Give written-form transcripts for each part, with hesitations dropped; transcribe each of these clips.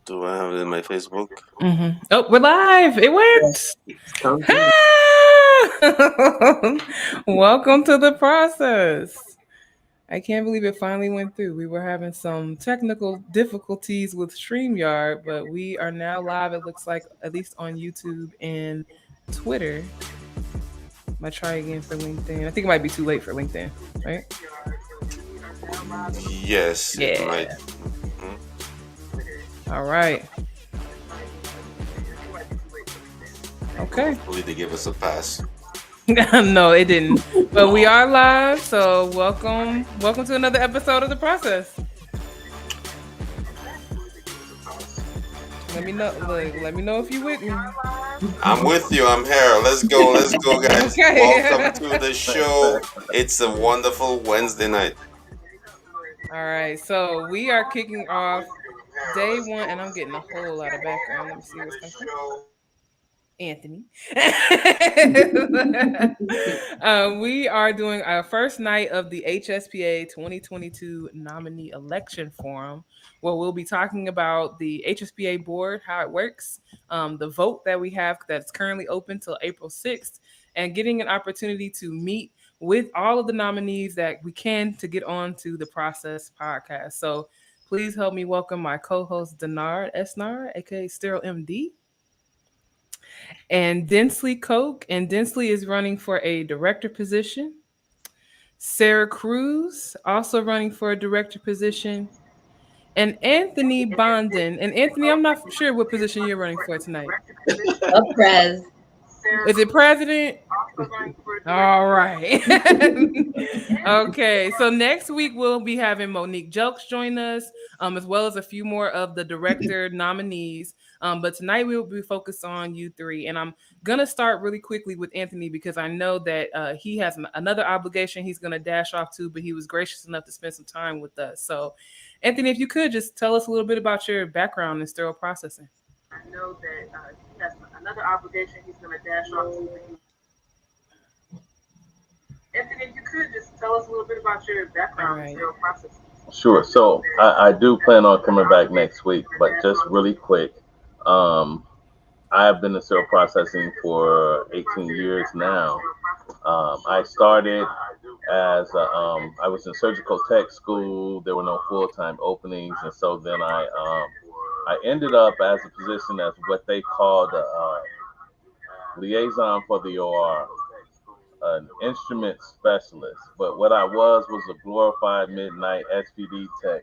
Do I have it in my Facebook? Oh, we're live. It Yes, worked. it's counting. Ah! Welcome to the process. I can't believe it finally went through. We were having some technical difficulties with StreamYard, but we are now live, it looks like, at least on YouTube and Twitter. I'm going to try again for LinkedIn. I think it might be too late for LinkedIn, right? Yes, it might. Yeah. Mhm. All right. Okay. Hopefully, they give us a pass. No, it didn't. But we are live, so welcome to another episode of the process. Let me know. Look, let me know if you with me. I'm with you. I'm here. Let's go, guys. Welcome Okay. to the show. It's a wonderful Wednesday night. All right. So we are kicking off day one, and I'm getting a whole lot of background. Let me see what's coming from. Anthony. We are doing our first night of the HSPA 2022 Nominee Election Forum, where we'll be talking about the HSPA board, how it works, the vote that we have that's currently open till April 6th, and getting an opportunity to meet with all of the nominees that we can to get on to the process podcast. So please help me welcome my co-host Denard Esnar, aka Sterile MD, and Densley Koch. And Densley is running for a director position. Sarah Cruz, also running for a director position. And Anthony Bondin. And Anthony, I'm not sure what position you're running for tonight. A prez. Is it president? All right. Okay. So next week we'll be having Monique Jelks join us, as well as a few more of the director nominees. But tonight we will be focused on you three, and I'm gonna start really quickly with Anthony because I know that he has another obligation he's gonna dash off to, but he was gracious enough to spend some time with us. So, Anthony, if you could just tell us a little bit about your background in sterile processing. I know that he has another obligation he's going to dash off to. Anthony, if you could just tell us a little bit about your background in sterile processing. Sure. So I do plan on coming back next week, but just really quick. Um, I have been in sterile processing for 18 years now. I started as I was in surgical tech school. There were no full-time openings, and so then I ended up as a position as what they called liaison for the OR, an instrument specialist. But what I was a glorified midnight SPD tech.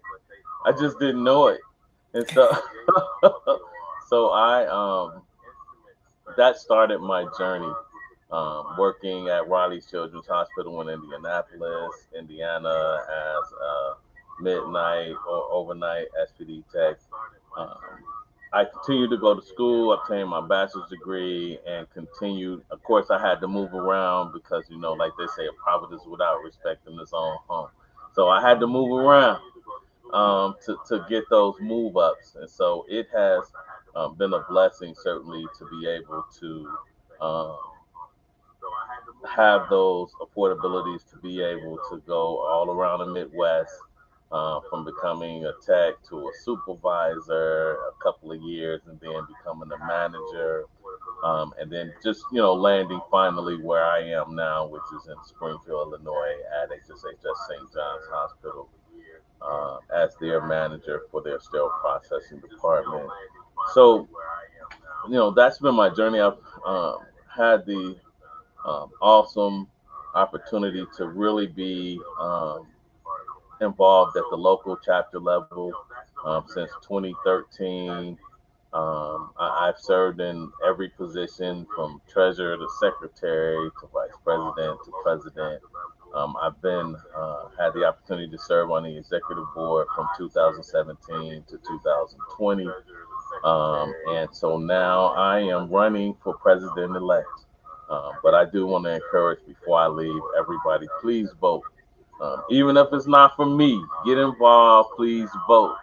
I just didn't know it, and so so I that started my journey. Working at Raleigh's Children's Hospital in Indianapolis, Indiana, as a midnight or overnight SPD tech. Um, I continued to go to school, obtained my bachelor's degree, and continued. Of course, I had to move around because, like they say, a providence without respect in its own home. So I had to move around to get those move ups. And so it has been a blessing, certainly, to be able to um, have those affordabilities to be able to go all around the Midwest, from becoming a tech to a supervisor a couple of years and then becoming a manager, and then just landing finally where I am now, which is in Springfield, Illinois, at HSHS St. John's Hospital, as their manager for their sterile processing department. So that's been my journey. I've had the awesome opportunity to really be involved at the local chapter level since 2013. I've served in every position from treasurer to secretary to vice president to president. I've been had the opportunity to serve on the executive board from 2017 to 2020, and so now I am running for president elect. But I do want to encourage before I leave everybody, please vote. Even if it's not for me, get involved. Please vote.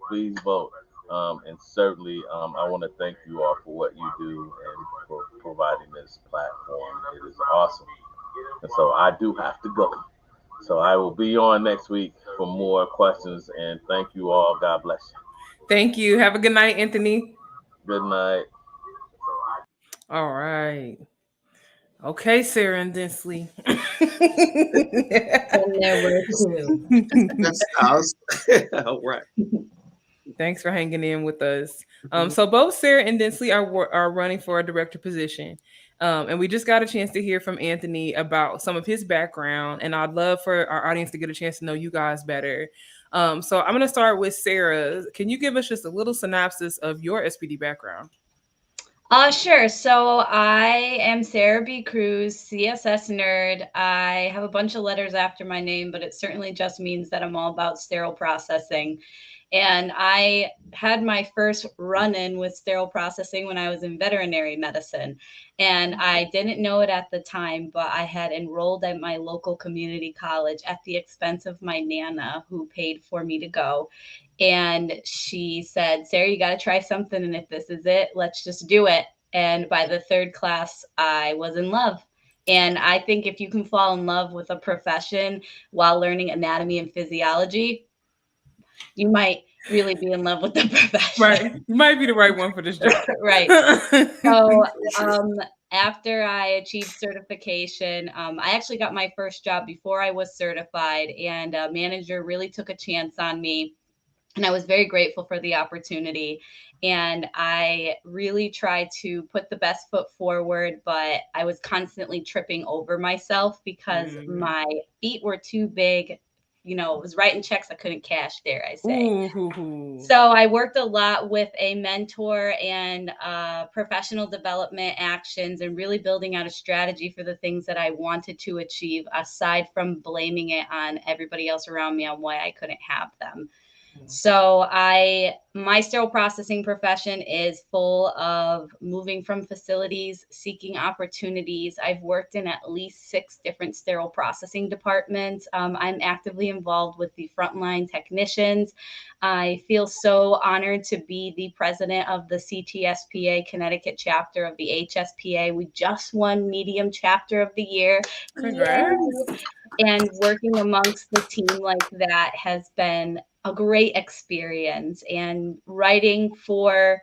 Please vote. And certainly, I want to thank you all for what you do and for providing this platform. It is awesome. And so I do have to go. So I will be on next week for more questions. And thank you all. God bless you. Thank you. Have a good night, Anthony. Good night. All right. Okay, Sarah and Dinsley. And there were two. That's us. All right. Thanks for hanging in with us. So both Sarah and Dinsley are running for a director position. And we just got a chance to hear from Anthony about some of his background. And I'd love for our audience to get a chance to know you guys better. So I'm going to start with Sarah. Can you give us just a little synopsis of your SPD background? Sure. So I am Sarah B. Cruz, CSS nerd. I have a bunch of letters after my name, but it certainly just means that I'm all about sterile processing. And I had my first run-in with sterile processing when I was in veterinary medicine. And I didn't know it at the time, but I had enrolled at my local community college at the expense of my Nana, who paid for me to go. And she said, Sarah, you got to try something. And if this is it, let's just do it. And by the third class, I was in love. And I think if you can fall in love with a profession while learning anatomy and physiology, you might really be in love with the profession. Right. You might be the right one for this job. Right. So after I achieved certification, I actually got my first job before I was certified, and a manager really took a chance on me. And I was very grateful for the opportunity. And I really tried to put the best foot forward, but I was constantly tripping over myself because my feet were too big. You know, it was writing checks I couldn't cash, dare I say. So I worked a lot with a mentor and professional development actions and really building out a strategy for the things that I wanted to achieve, aside from blaming it on everybody else around me on why I couldn't have them. So my sterile processing profession is full of moving from facilities, seeking opportunities. I've worked in at least 6 different sterile processing departments. I'm actively involved with the frontline technicians. I feel so honored to be the president of the HSPA Connecticut chapter of the HSPA. We just won medium chapter of the year. Congrats. And working amongst the team like that has been a great experience, and writing for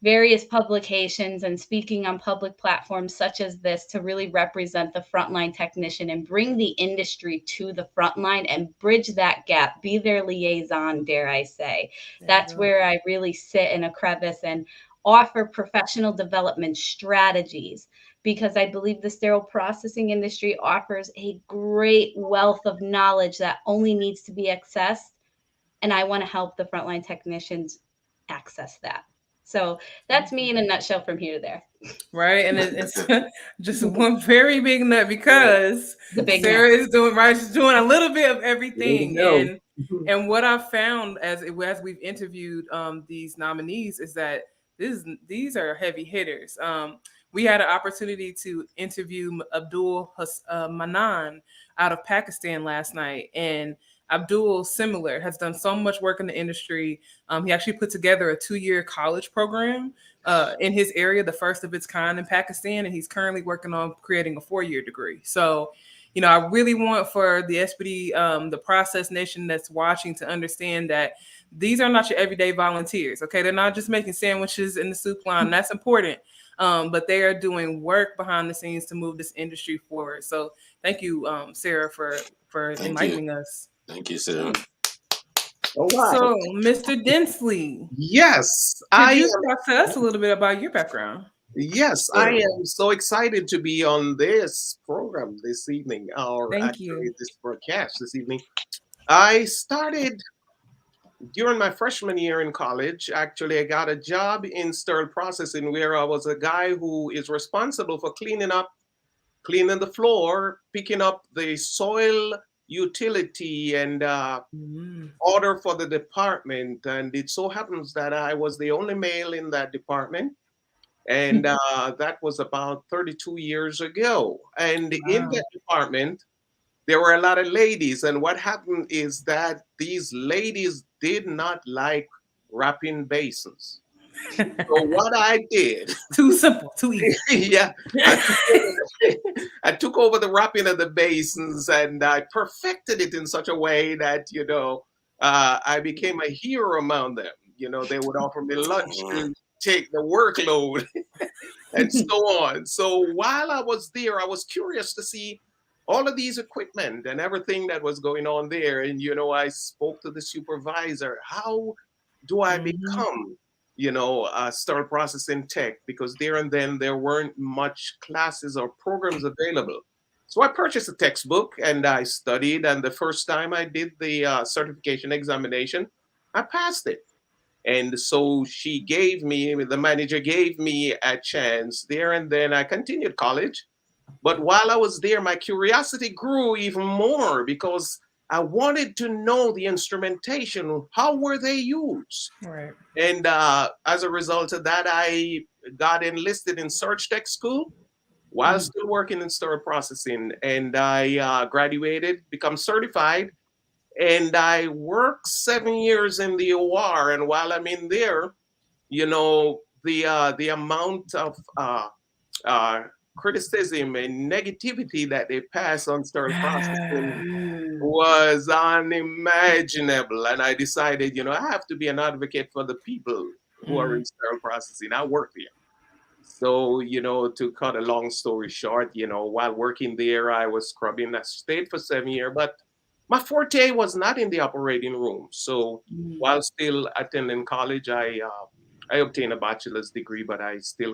various publications and speaking on public platforms such as this to really represent the frontline technician and bring the industry to the frontline and bridge that gap, be their liaison, dare I say. That's where I really sit in a crevice and offer professional development strategies, because I believe the sterile processing industry offers a great wealth of knowledge that only needs to be accessed. And I want to help the frontline technicians access that. So that's me in a nutshell from here to there. Right. And it's just one very big nut, because Sarah is doing She's doing a little bit of everything. And what I've found as we've interviewed these nominees is that these are heavy hitters. We had an opportunity to interview Abdul Manan out of Pakistan last night, and Abdul, similar, has done so much work in the industry. He actually put together a 2-year college program in his area, the first of its kind in Pakistan, and he's currently working on creating a 4-year degree. So, you know, I really want for the SPD, the Process Nation that's watching, to understand that these are not your everyday volunteers, okay? They're not just making sandwiches in the soup line. That's important. But they are doing work behind the scenes to move this industry forward. So thank you, Sarah, for enlightening us. Thank you, Sarah. All right. So, Mr. Dinsley. Yes. Could you talk to us a little bit about your background? Yes, I am so excited to be on this program this evening, or actually this broadcast this evening. I started during my freshman year in college. Actually, I got a job in sterile processing, where I was a guy who is responsible for cleaning the floor, picking up the soil utility and order for the department. And it so happens that I was the only male in that department. And that was about 32 years ago. And in that department, there were a lot of ladies. And what happened is that these ladies did not like wrapping basins. So what I did, too simple, too easy. Yeah, I took over the wrapping of the basins, and I perfected it in such a way that, you know, I became a hero among them. they would offer me lunch to take the workload and so on. So while I was there, I was curious to see all of these equipment and everything that was going on there. And, I spoke to the supervisor. How do I become, a sterile processing tech? Because there and then there weren't much classes or programs available. So I purchased a textbook and I studied. And the first time I did the certification examination, I passed it. And so the manager gave me a chance there, and then I continued college. But while I was there, my curiosity grew even more because I wanted to know the instrumentation. How were they used? Right. And as a result of that, I got enlisted in Surge Tech School while still working in sterile processing. And I graduated, become certified. And I worked 7 years in the OR. And while I'm in there, the amount of criticism and negativity that they pass on sterile processing was unimaginable. And I decided, I have to be an advocate for the people who are in sterile processing. I work there. So, to cut a long story short, while working there, I was scrubbing. I stayed for 7 years, but my forte was not in the operating room. So while still attending college, I obtained a bachelor's degree, but I still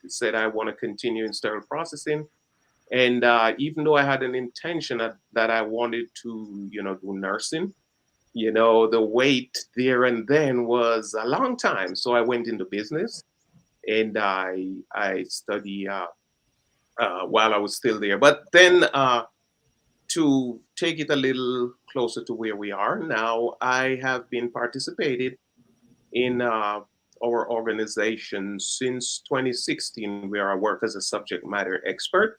said I want to continue in sterile processing. And even though I had an intention that I wanted to, do nursing, the wait there and then was a long time. So I went into business and I studied while I was still there. But then to take it a little closer to where we are now, I have been participated in our organization since 2016, where I work as a subject matter expert.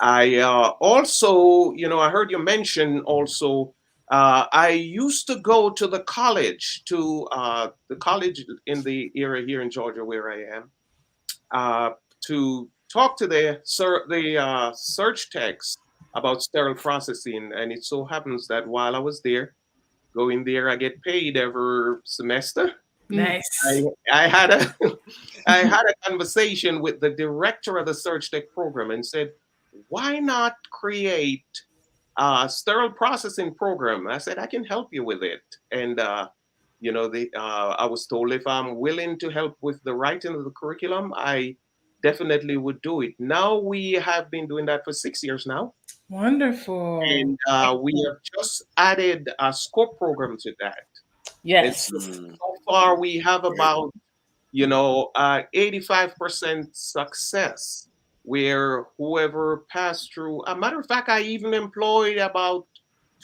I also, I heard you mention also, I used to go to the college in the area here in Georgia where I am, to talk to the search techs about sterile processing. And it so happens that while I was there, going there, I get paid every semester. Nice. I had a conversation with the director of the Search Tech program and said, why not create a sterile processing program? I said, I can help you with it. And, I was told if I'm willing to help with the writing of the curriculum, I definitely would do it. Now we have been doing that for 6 years now. Wonderful. And we have just added a scope program to that. Yes. So far, we have about, 85% success, where whoever passed through, a matter of fact, I even employed about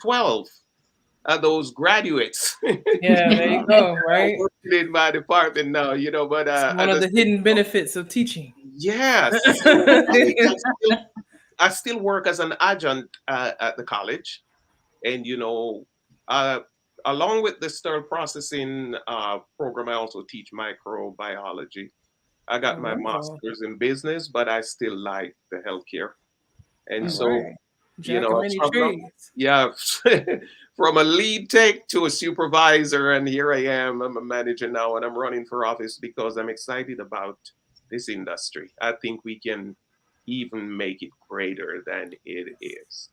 12 of those graduates. Yeah, there you go, right? In my department now, but it's one of the hidden benefits of teaching. Yes. I still work as an adjunct at the college, and along with the sterile processing program, I also teach microbiology. I got my master's in business, but I still like the healthcare, and from a lead tech to a supervisor, and here I am. I'm a manager now, and I'm running for office because I'm excited about this industry. I think we can even make it greater than it is.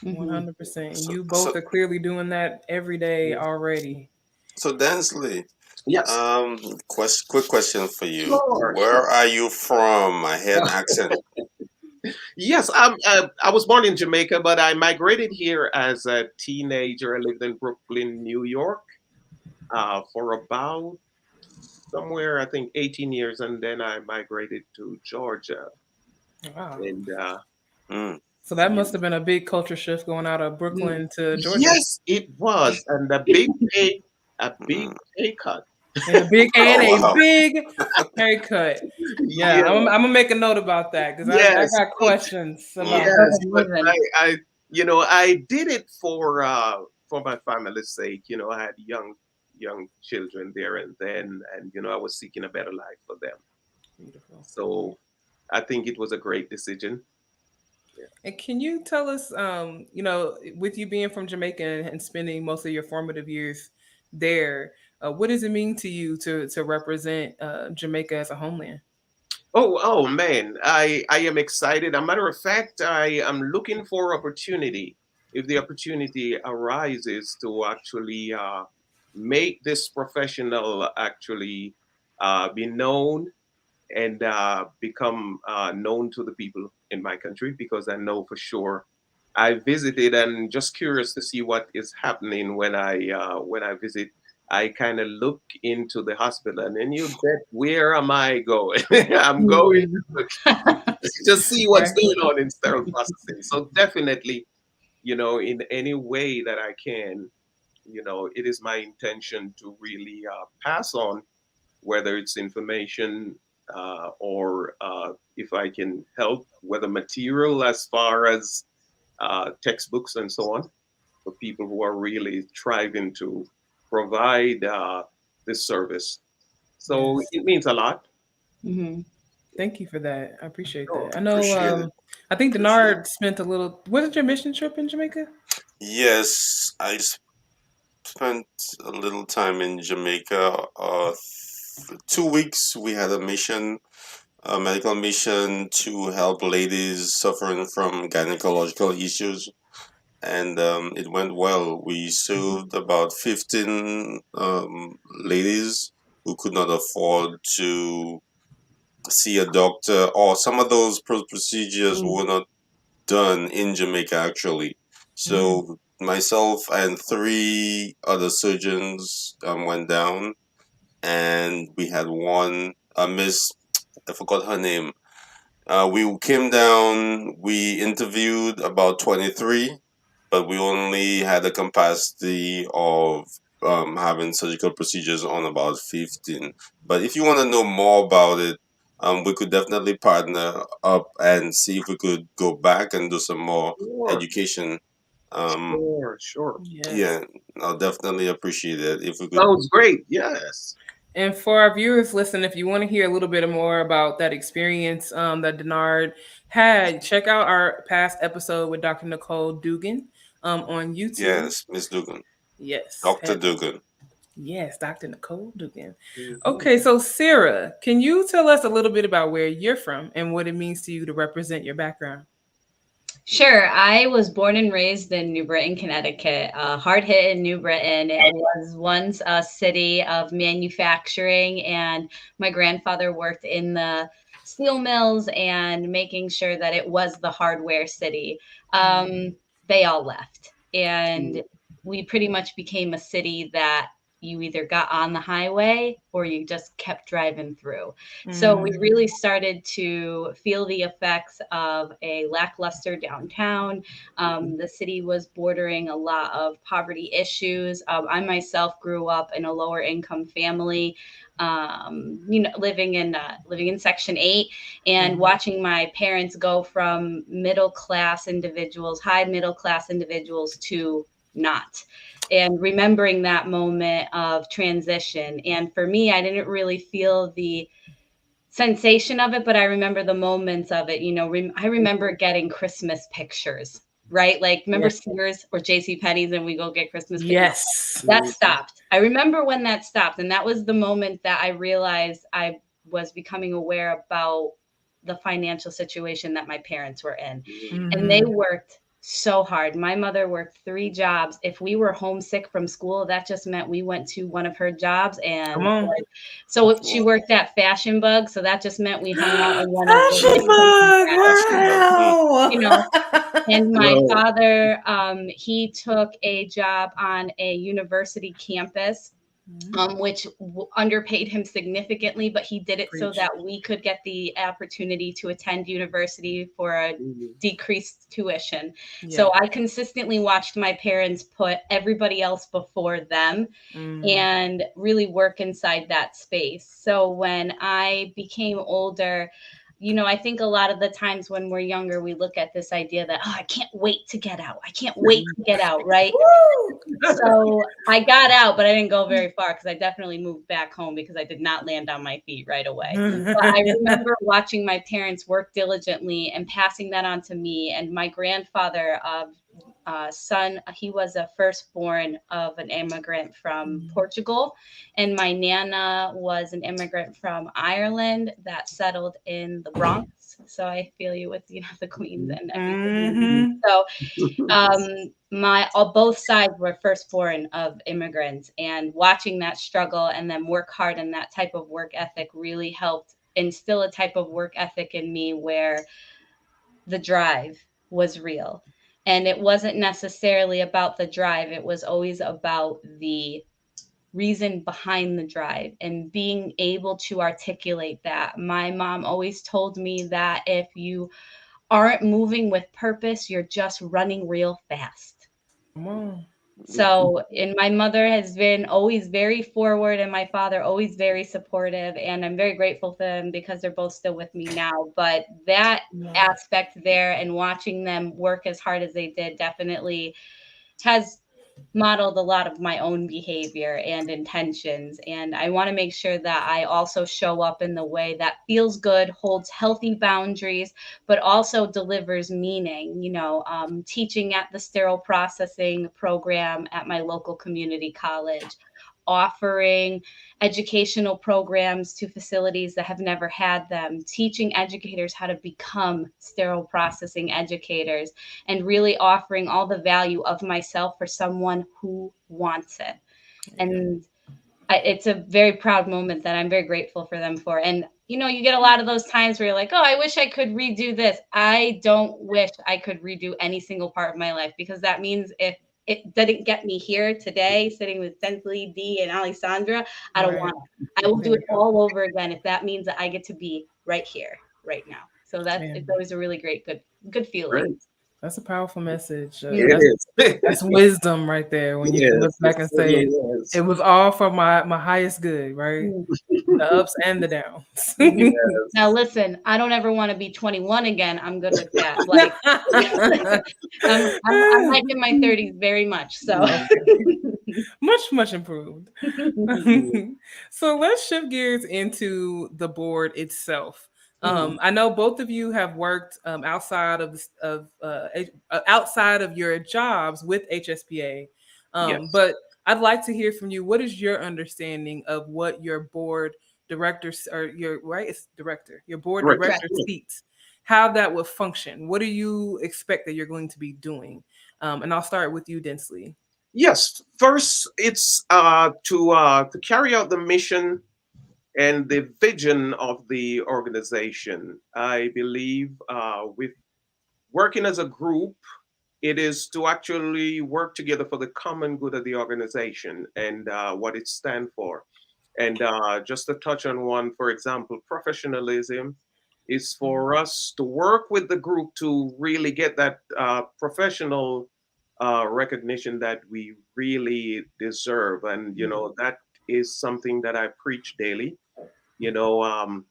100%. You both are clearly doing that every day already. So Dansley, yes. Quick question for you. Sure. Where are you from? I hear an accent. Yes, I was born in Jamaica, but I migrated here as a teenager. I lived in Brooklyn, New York, for about somewhere, I think, 18 years, and then I migrated to Georgia. Wow. And so that must have been a big culture shift going out of Brooklyn to Georgia. Yes, it was, and a big pay cut. And a big pay cut. Yeah, I'm gonna make a note about that because I got questions about that. I did it for my family's sake. I had young children there and then, and I was seeking a better life for them. Beautiful. So I think it was a great decision. Yeah. And can you tell us, with you being from Jamaica and spending most of your formative years there, What does it mean to you to represent Jamaica as a homeland? Oh man, I am excited. As a matter of fact, I am looking for opportunity. If the opportunity arises to actually make this professional actually be known and become known to the people in my country, because I know for sure I visited and just curious to see what is happening when I visit. I kind of look into the hospital, and then you bet, where am I going? I'm going to just see what's going on in sterile processing. So definitely, in any way that I can, it is my intention to really pass on, whether it's information or if I can help, whether material as far as textbooks and so on, for people who are really striving to provide this service. So Yes. it means a lot. Mm-hmm. Thank you for that. I appreciate Oh, that. I know. I think Denard spent a little. Was it your mission trip in Jamaica? Yes, I spent a little time in Jamaica. 2 weeks. We had a medical mission to help ladies suffering from gynecological issues, and it went well. We served about 15 ladies who could not afford to see a doctor, or some of those procedures were not done in Jamaica actually. So myself and three other surgeons went down, and we had one miss. I forgot her name. We came down. We interviewed about 23, but we only had a capacity of having surgical procedures on about 15. But if you want to know more about it, we could definitely partner up and see if we could go back and do some more education. Sure. Yes. Yeah, I'll definitely appreciate it if we could. Sounds great. Yes. And for our viewers, listen, if you want to hear a little bit more about that experience that Denard had, check out our past episode with Dr. Nicole Dugan on YouTube. Yes, Miss Dugan. Yes. Dr. Dugan. Yes, Dr. Nicole Dugan. Okay, so Sarah, can you tell us a little bit about where you're from and what it means to you to represent your background? Sure. I was born and raised in New Britain, Connecticut, hard hit in New Britain. It was once a city of manufacturing, and my grandfather worked in the steel mills and making sure that it was the hardware city. They all left, and we pretty much became a city that you either got on the highway or you just kept driving through. So we really started to feel the effects of a lackluster downtown. The city was bordering a lot of poverty issues. I myself grew up in a lower income family, living in Section 8, and watching my parents go from high middle class individuals to not. And remembering that moment of transition. And for me, I didn't really feel the sensation of it, but I remember the moments of it. I remember getting Christmas pictures, right? Like, remember Sears or JCPenney's and we go get Christmas pictures? Yes. That stopped. I remember when that stopped. And that was the moment that I realized I was becoming aware about the financial situation that my parents were in. And they worked so hard. My mother worked 3 jobs. If we were homesick from school, that just meant we went to one of her jobs. And so she worked at Fashion Bug. So that just meant we hung out in one of And my father, he took a job on a university campus, which underpaid him significantly, but he did it so that we could get the opportunity to attend university for a decreased tuition. So I consistently watched my parents put everybody else before them and really work inside that space. So when I became older, I think a lot of the times when we're younger, we look at this idea that, I can't wait to get out. I can't wait to get out, right? So I got out, but I didn't go very far because I definitely moved back home because I did not land on my feet right away. But I remember watching my parents work diligently and passing that on to me. And my grandfather, son, he was a firstborn of an immigrant from Portugal, and my Nana was an immigrant from Ireland that settled in the Bronx. So I feel you with, you know, the Queens and everything. So both sides were firstborn of immigrants, and watching that struggle and then work hard, and that type of work ethic really helped instill a type of work ethic in me where the drive was real. And it wasn't necessarily about the drive, it was always about the reason behind the drive and being able to articulate that. My mom always told me that if you aren't moving with purpose, you're just running real fast. So, and my mother has been always very forward, and my father always very supportive, and I'm very grateful for them because they're both still with me now. But that aspect there and watching them work as hard as they did definitely has modeled a lot of my own behavior and intentions. And I want to make sure that I also show up in the way that feels good, holds healthy boundaries, but also delivers meaning. You know, teaching at the sterile processing program at my local community college, offering educational programs to facilities that have never had them, teaching educators how to become sterile processing educators, and really offering all the value of myself for someone who wants it. And it's a very proud moment that I'm very grateful for them for. And, you know, you get a lot of those times where you're like, oh, I wish I could redo this. I don't wish I could redo any single part of my life, because that means if it didn't get me here today, sitting with Sensley, Dee, and Alessandra, I don't want it. I will do it all over again if that means that I get to be right here, right now. So it's always a really good feeling. Great. That's a powerful message. That's wisdom right there. When you can look back and say, it was all for my highest good, right? The ups and the downs. Now, listen, I don't ever want to be 21 again. I'm good with that. Like, I'm like in my 30s very much. So much improved. So let's shift gears into the board itself. I know both of you have worked outside of your jobs with HSPA, but I'd like to hear from you. What is your understanding of what your board director or your board director seats, how that would function? What do you expect that you're going to be doing? And I'll start with you, Densley. Yes, first it's to carry out the mission and the vision of the organization. I believe with working as a group, it is to actually work together for the common good of the organization and what it stands for. And just to touch on one, for example, professionalism is for us to work with the group to really get that professional recognition that we really deserve. And, you know, that is something that I preach daily. You know,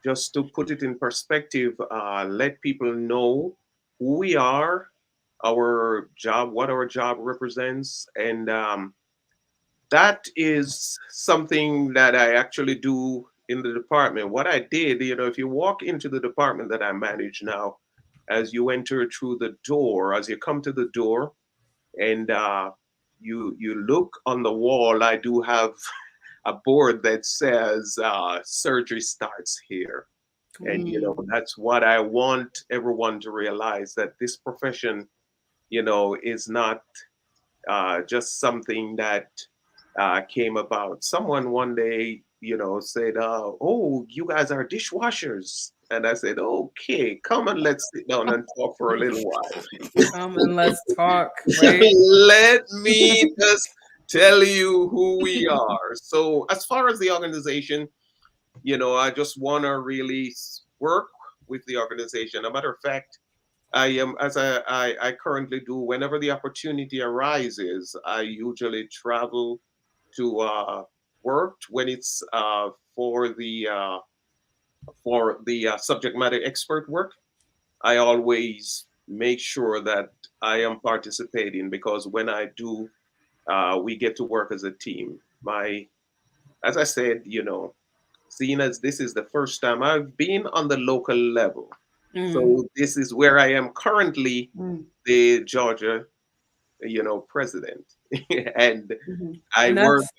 just to put it in perspective, let people know who we are, our job, what our job represents. And that is something that I actually do in the department. What I did, you know, if you walk into the department that I manage now, as you enter through the door, as you come to the door, and you look on the wall, I do have a board that says surgery starts here. And, you know, that's what I want everyone to realize, that this profession, you know, is not just something that came about. Someone one day, you know, said, oh, you guys are dishwashers. And I said, okay, come and let's sit down and talk for a little while. Come and let's talk. Right? Let me just tell you who we are. So as far as the organization, you know, I just want to really work with the organization. A matter of fact, I am, as I currently do, whenever the opportunity arises, I usually travel to work when it's for the subject matter expert work. I always make sure that I am participating, because when I do, we get to work as a team. As I said, you know, seeing as this is the first time I've been on the local level, so this is where I am currently, the Georgia president. And Mm-hmm. I And worked.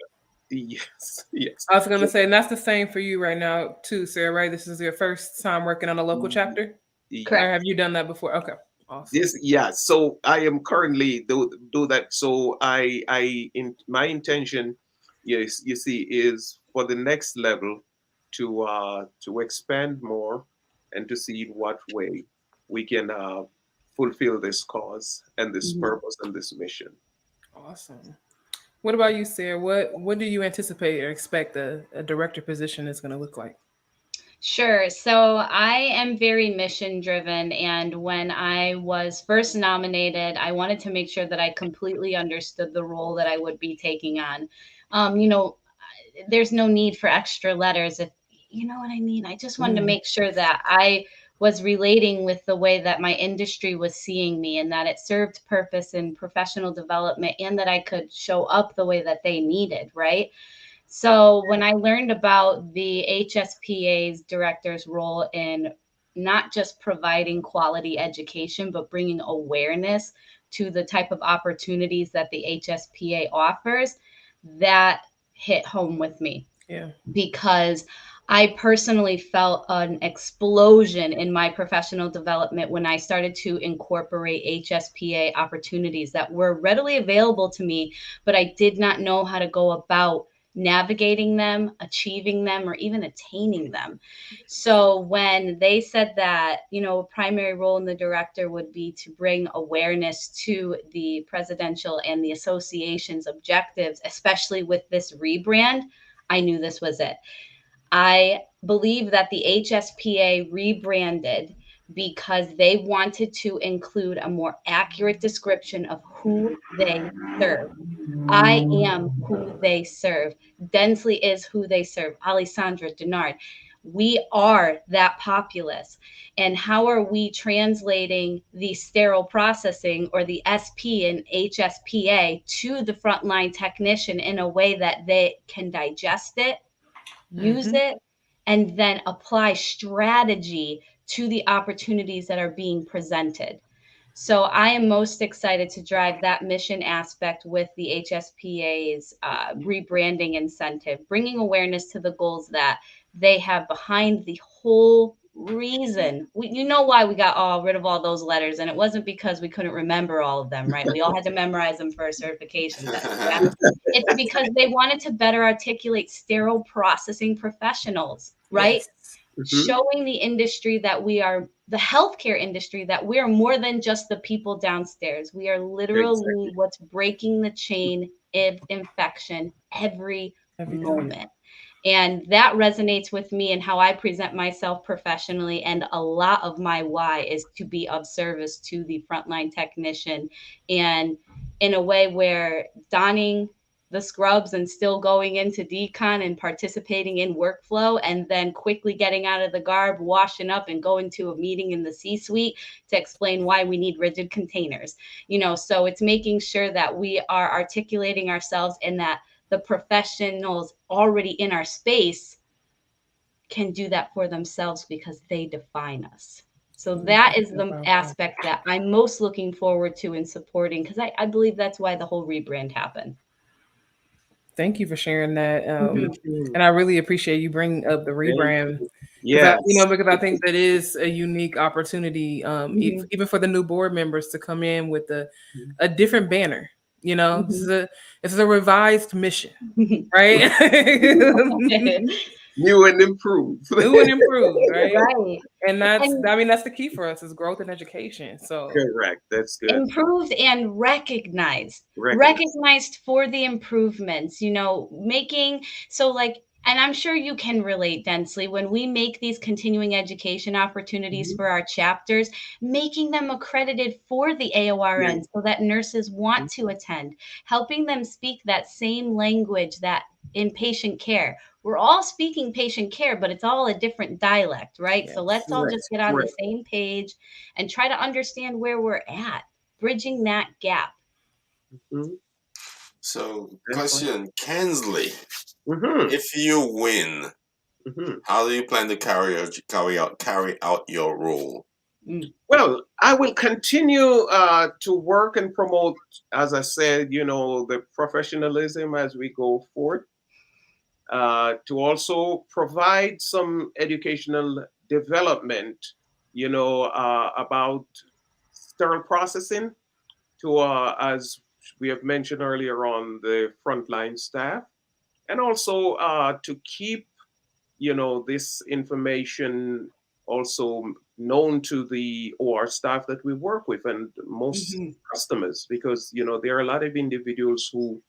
Yes, yes. I was going to say, and that's the same for you right now too, Sarah, right? This is your first time working on a local chapter? Or Correct. have you done that before? Okay, awesome. Yeah. So I am currently do that. So in my intention, yes, you see, is for the next level to expand more and to see in what way we can fulfill this cause and this Mm-hmm. purpose and this mission. Awesome. What about you, Sarah? What do you anticipate or expect a director position is going to look like? Sure. So I am very mission driven. And when I was first nominated, I wanted to make sure that I completely understood the role that I would be taking on. You know, there's no need for extra letters, if you know what I mean. I just wanted to make sure that I was relating with the way that my industry was seeing me, and that it served purpose in professional development, and that I could show up the way that they needed, right? So when I learned about the HSPA's director's role in not just providing quality education, but bringing awareness to the type of opportunities that the HSPA offers, that hit home with me. Yeah. Because I personally felt an explosion in my professional development when I started to incorporate HSPA opportunities that were readily available to me, but I did not know how to go about navigating them, achieving them, or even attaining them. So when they said that, a primary role in the director would be to bring awareness to the presidential and the association's objectives, especially with this rebrand, I knew this was it. I believe that the HSPA rebranded because they wanted to include a more accurate description of who they serve. I am who they serve. Densely is who they serve. Alessandra, Denard. We are that populace. And how are we translating the sterile processing, or the SP and HSPA, to the frontline technician in a way that they can digest it, use it, and then apply strategy to the opportunities that are being presented. So I am most excited to drive that mission aspect with the HSPA's rebranding incentive, bringing awareness to the goals that they have behind the whole reason. You know why we got rid of all those letters, and it wasn't because we couldn't remember all of them, right? We all had to memorize them for our certification test. Yeah? It's because they wanted to better articulate sterile processing professionals, right? Yes. Showing the industry that we are the healthcare industry, that we are more than just the people downstairs. We are literally what's breaking the chain of infection every moment. And that resonates with me and how I present myself professionally. And a lot of my why is to be of service to the frontline technician, and in a way where donning the scrubs and still going into decon and participating in workflow, and then quickly getting out of the garb, washing up, and going to a meeting in the C-suite to explain why we need rigid containers. So it's making sure that we are articulating ourselves, and that the professionals already in our space can do that for themselves because they define us. So that is the aspect that I'm most looking forward to and supporting, because I believe that's why the whole rebrand happened. Thank you for sharing that. And I really appreciate you bringing up the rebrand. Yeah. Because I think that is a unique opportunity, even for the new board members, to come in with a different banner. This is a revised mission, right? New and improved. Right? Right. And that's the key for us, is growth and education. So correct. That's good. Improved and recognized for the improvements, and I'm sure you can relate, Densely, when we make these continuing education opportunities for our chapters, making them accredited for the AORN so that nurses want to attend, helping them speak that same language that in patient care. We're all speaking patient care, but it's all a different dialect, right? Yes. So let's all just get on the same page and try to understand where we're at, bridging that gap. So, question, Kensley, if you win, how do you plan to carry out your role? Well, I will continue to work and promote, as I said, the professionalism as we go forward. To also provide some educational development, about sterile processing to, as we have mentioned earlier on, the frontline staff, and also to keep, this information also known to the OR staff that we work with and most customers, because, there are a lot of individuals who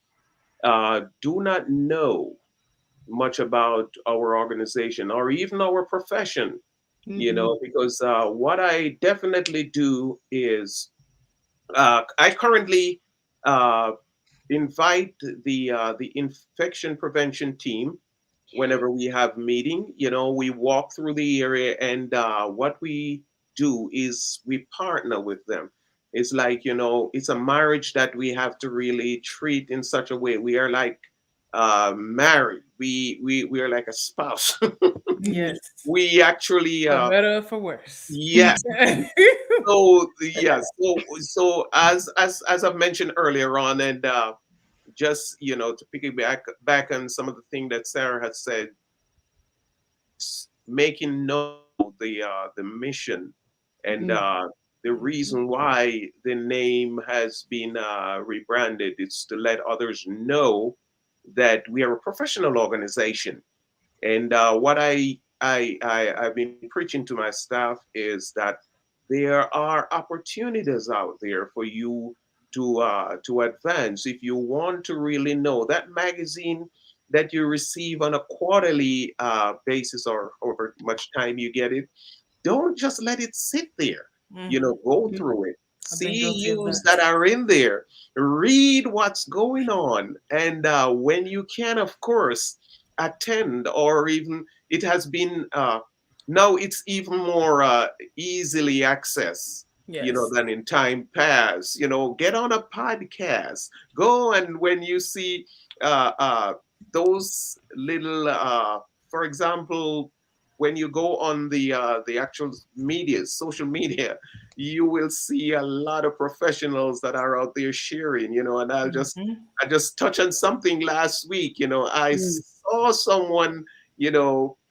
do not know much about our organization or even our profession, because what I definitely do is I currently uh, invite the infection prevention team whenever we have meeting. We walk through the area, and what we do is we partner with them. It's like, it's a marriage that we have to really treat in such a way. We are like married. We are like a spouse. Yes. We actually for better or for worse. Yes. So yes. So as I've mentioned earlier on, and just to back on some of the thing that Sarah had said, making known the mission and the reason why the name has been rebranded. It's to let others know that we are a professional organization. And what I've been preaching to my staff is that there are opportunities out there for you to advance. If you want to really know, that magazine that you receive on a quarterly basis, or over much time you get it, don't just let it sit there. Go through it. See news that are in there. Read what's going on. And when you can, of course, attend, or even it has been now it's even more easily accessed, than in time past. Get on a podcast, go, and when you see those little for example, when you go on the actual media, social media, you will see a lot of professionals that are out there sharing, and I just touched on something last week. I saw someone,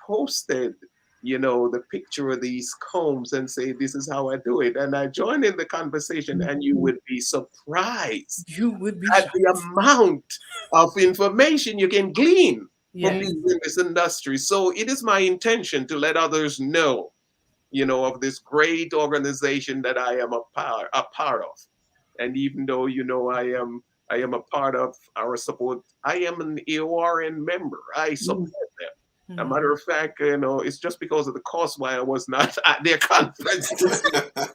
posted, the picture of these combs and say, this is how I do it. And I joined in the conversation, and you would be surprised at the amount of information you can glean from being in this industry. So it is my intention to let others know, of this great organization that I am a part of. And even though, I am a part of our support, I am an AORN member. I support them. A matter of fact, it's just because of the cost why I was not at their conference.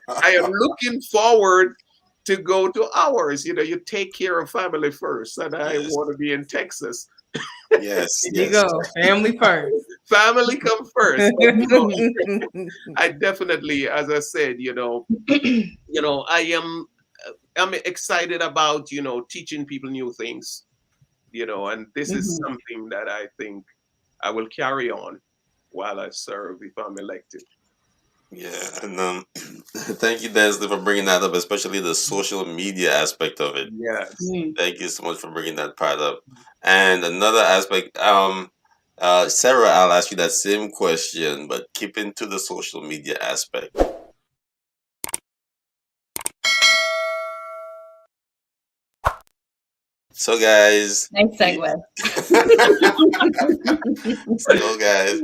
I am looking forward to go to ours. You take care of family first, and I want to be in Texas. Yes, you go. Family first. Family come first. But, I definitely, as I said, I'm excited about teaching people new things, and this is something that I think I will carry on while I serve if I'm elected. Yeah, and thank you, Leslie, for bringing that up, especially the social media aspect of it. Yes. Thank you so much for bringing that part up. And another aspect, Sarah, I'll ask you that same question, but keeping to the social media aspect. So, guys. Nice segue. So, guys,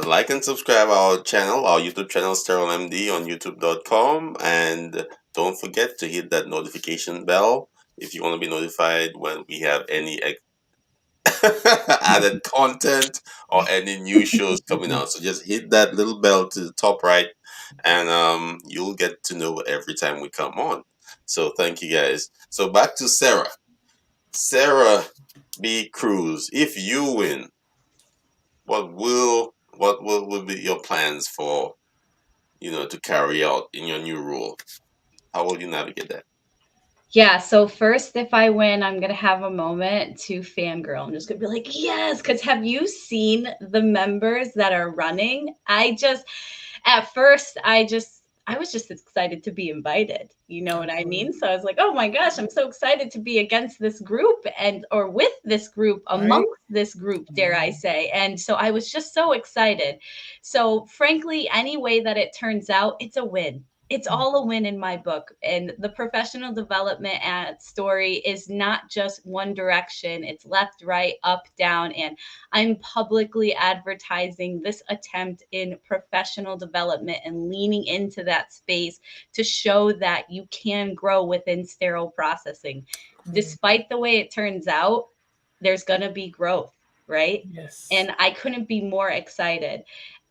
like and subscribe our channel, our YouTube channel, Sterile MD, on youtube.com. And don't forget to hit that notification bell if you want to be notified when we have any added content or any new shows coming out. So just hit that little bell to the top right, and you'll get to know every time we come on. So thank you, guys. So back to Sarah. Sarah B. Cruz, if you win, what will be your plans for, to carry out in your new role? How will you navigate that? Yeah, so first, if I win, I'm going to have a moment to fangirl. I'm just going to be like, yes, because have you seen the members that are running? at first I was just excited to be invited. You know what I mean? So I was like, oh my gosh, I'm so excited to be against this group or with this group, amongst this group, dare I say. And so I was just so excited. So frankly, any way that it turns out, it's a win. It's all a win in my book. And the professional development story is not just one direction. It's left, right, up, down. And I'm publicly advertising this attempt in professional development and leaning into that space to show that you can grow within sterile processing. Despite the way it turns out, there's going to be growth, right? Yes. And I couldn't be more excited.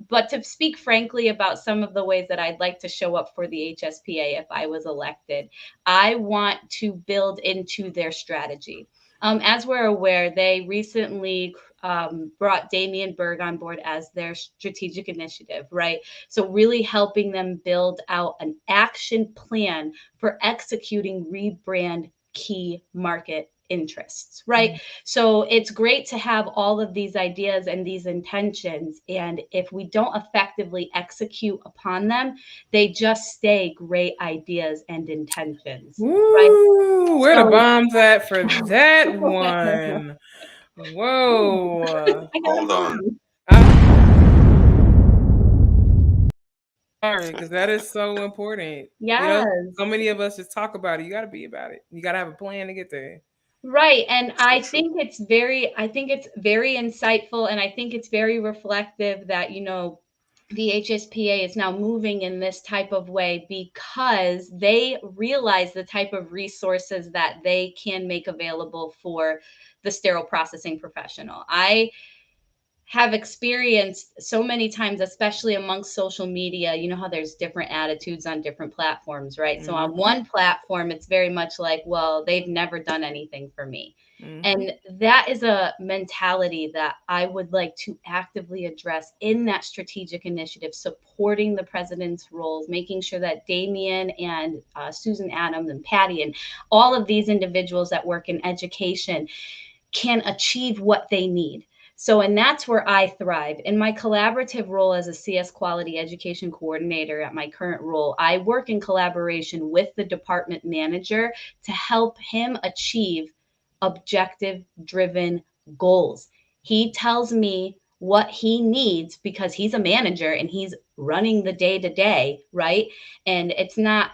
But to speak frankly about some of the ways that I'd like to show up for the HSPA if I was elected, I want to build into their strategy. As we're aware, they recently brought Damian Berg on board as their strategic initiative, right? So really helping them build out an action plan for executing rebrand key market interests, right? So it's great to have all of these ideas and these intentions. And if we don't effectively execute upon them, they just stay great ideas and intentions. Ooh, where the bombs at for that one? Whoa. Hold on. Sorry, because that is so important. Yes. You know, so many of us just talk about it. You got to be about it. You got to have a plan to get there. Right. And I think it's very insightful. And I think it's very reflective that, you know, the HSPA is now moving in this type of way because they realize the type of resources that they can make available for the sterile processing professional. I have experienced so many times, especially amongst social media, you know how there's different attitudes on different platforms, right? So on one platform, it's very much like, well, they've never done anything for me. And that is a mentality that I would like to actively address in that strategic initiative, supporting the president's roles, making sure that Damian and Susan Adams and Patty and all of these individuals that work in education can achieve what they need. So, and that's where I thrive. In my collaborative role as a CS Quality Education Coordinator at my current role, I work in collaboration with the department manager to help him achieve objective-driven goals. He tells me what he needs because he's a manager and he's running the day-to-day, right? And it's not,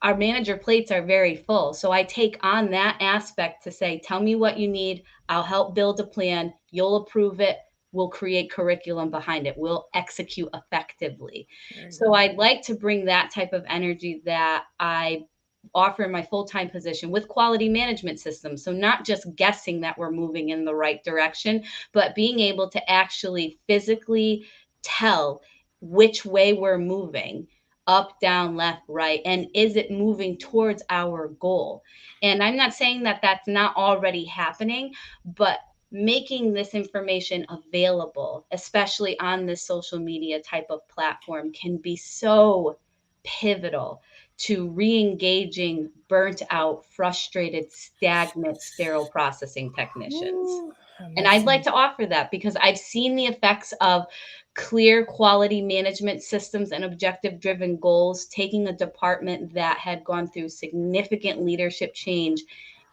our manager plates are very full. So I take on that aspect to say, tell me what you need. I'll help build a plan. You'll approve it. We'll create curriculum behind it. We'll execute effectively. So I'd like to bring that type of energy that I offer in my full-time position with quality management systems. So not just guessing that we're moving in the right direction, but being able to actually physically tell which way we're moving, up, down, left, right, and is it moving towards our goal? And I'm not saying that that's not already happening, but making this information available, especially on this social media type of platform, can be so pivotal to re-engaging burnt out, frustrated, stagnant sterile processing technicians. And I'd like to offer that because I've seen the effects of clear quality management systems and objective-driven goals, taking a department that had gone through significant leadership change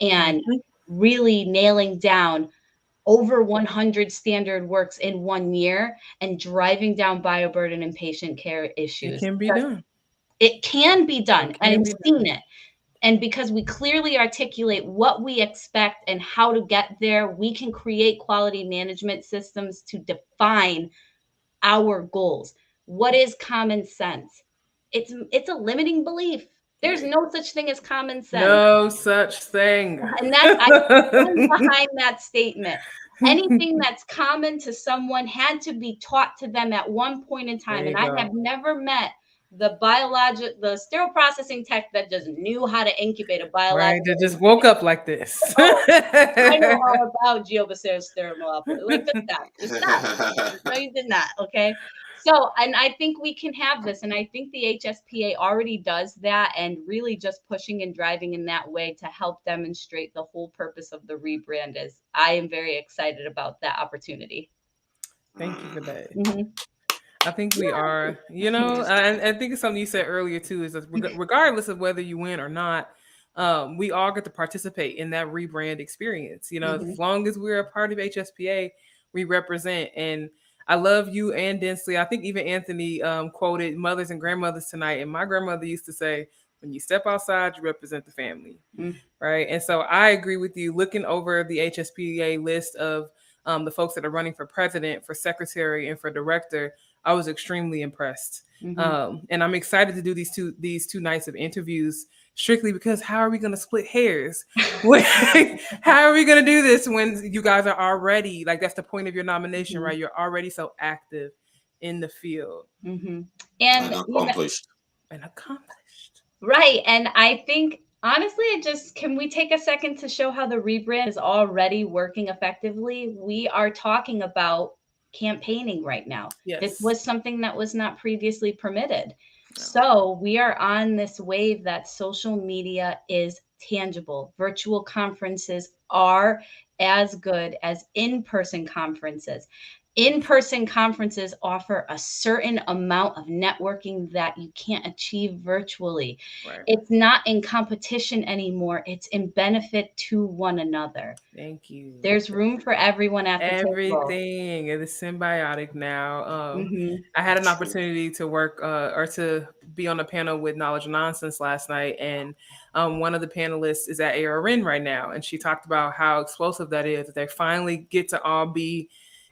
and really nailing down over 100 standard works in 1 year and driving down bioburden and patient care issues. It can be done. It can be done. I've seen it. And because we clearly articulate what we expect and how to get there, we can create quality management systems to define our goals. What is common sense? It's a limiting belief. There's no such thing as common sense. No such thing. And I stand behind that statement. Anything that's common to someone had to be taught to them at one point in time. And I have never met the sterile processing tech that just knew how to incubate a biological. Right, that just woke up like this. I know all about Geobacillus stereomyopathy. Like, just not. No, you did not. Okay. So, and I think we can have this, and I think the HSPA already does that, and really just pushing and driving in that way to help demonstrate the whole purpose of the rebrand is. I am very excited about that opportunity. Thank you for that. I think we are, and I think it's something you said earlier too, is that regardless of whether you win or not, we all get to participate in that rebrand experience. As long as we're a part of HSPA, we represent. And I love you and Densely. I think even Anthony quoted mothers and grandmothers tonight. And my grandmother used to say, when you step outside, you represent the family. Right. And so I agree with you. Looking over the HSPA list of the folks that are running for president, for secretary, and for director, I was extremely impressed. And I'm excited to do these two nights of interviews, strictly because how are we going to split hairs? How are we going to do this when you guys are already, like, that's the point of your nomination, right? You're already so active in the field. And accomplished. Right. And I think, honestly, can we take a second to show how the rebrand is already working effectively? We are talking about campaigning right now. Yes. This was something that was not previously permitted. No. So we are on this wave that social media is tangible. Virtual conferences are as good as in-person conferences. In-person conferences offer a certain amount of networking that you can't achieve virtually. Right. It's not in competition anymore. It's in benefit to one another. Thank you. There's room for everyone at the table. Everything. It is symbiotic now. I had an opportunity to work or to be on a panel with Knowledge Nonsense last night. And one of the panelists is at ARN right now. And she talked about how explosive that is. That they finally get to all be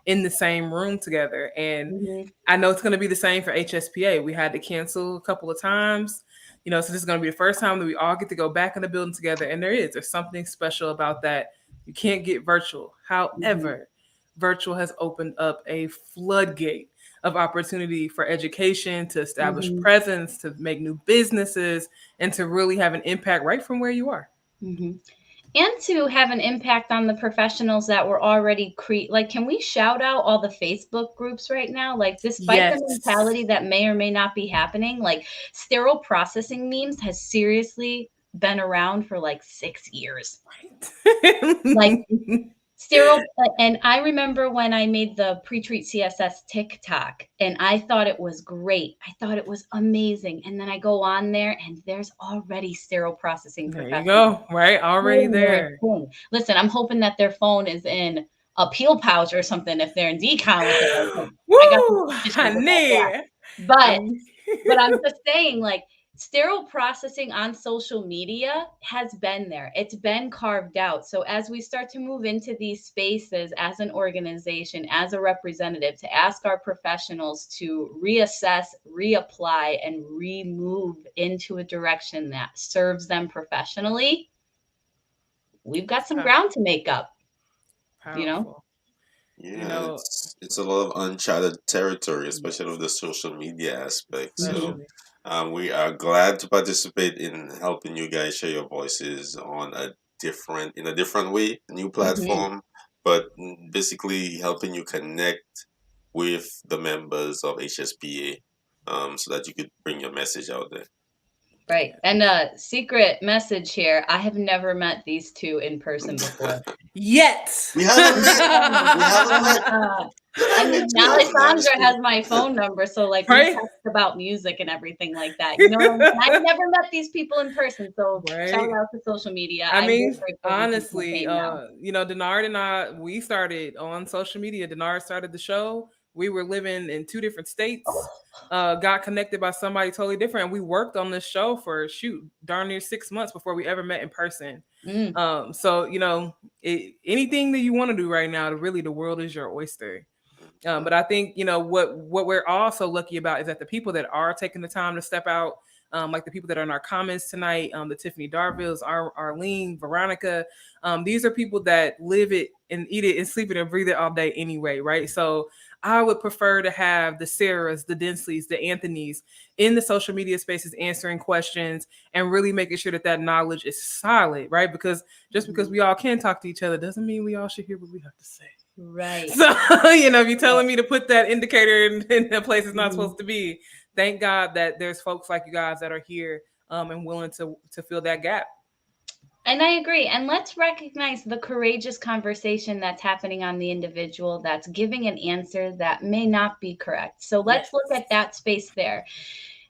in the same room together. And I know it's going to be the same for HSPA. We had to cancel a couple of times, so this is going to be the first time that we all get to go back in the building together. And there's something special about that. You can't get virtual. However, virtual has opened up a floodgate of opportunity for education, to establish presence, to make new businesses, and to really have an impact right from where you are. And to have an impact on the professionals that were already can we shout out all the Facebook groups right now? Like, despite the mentality that may or may not be happening, like, sterile processing memes has seriously been around for like 6 years. Right. Like, sterile. And I remember when I made the pre-treat CSS TikTok, and I thought it was great. I thought it was amazing. And then I go on there, and there's already sterile processing professionals. There you go. Right. Already there. Listen, I'm hoping that their phone is in a peel pouch or something if they're in decon. Woo, honey. But I'm just saying, like, sterile processing on social media has been there. It's been carved out. So as we start to move into these spaces as an organization, as a representative, to ask our professionals to reassess, reapply, and remove into a direction that serves them professionally, we've got some ground to make up. Powerful. Yeah, it's a lot of uncharted territory, especially with the social media aspect. So we are glad to participate in helping you guys share your voices in a different way, a new platform, but basically helping you connect with the members of HSPA, so that you could bring your message out there. Right. And a secret message here. I have never met these two in person before. Yet. We haven't met. I mean, Alessandra has my phone number, so like we talk about music and everything like that. You know what I mean? I've never met these people in person, so shout out to social media. I mean, honestly, Denard and I, we started on social media. Denard started the show. We were living in 2 different states, got connected by somebody totally different. And we worked on this show for darn near 6 months before we ever met in person. So, anything that you want to do right now, really, the world is your oyster. But I think, what we're also lucky about is that the people that are taking the time to step out, like the people that are in our comments tonight, the Tiffany Darvilles, Arlene, Veronica, these are people that live it and eat it and sleep it and breathe it all day anyway, right? So I would prefer to have the Sarahs, the Densleys, the Anthonys in the social media spaces answering questions and really making sure that knowledge is solid, right? Because just because we all can talk to each other doesn't mean we all should hear what we have to say. Right. So, if you're telling me to put that indicator in a place it's not supposed to be, thank God that there's folks like you guys that are here and willing to fill that gap. And I agree. And let's recognize the courageous conversation that's happening on the individual that's giving an answer that may not be correct. So let's look at that space there.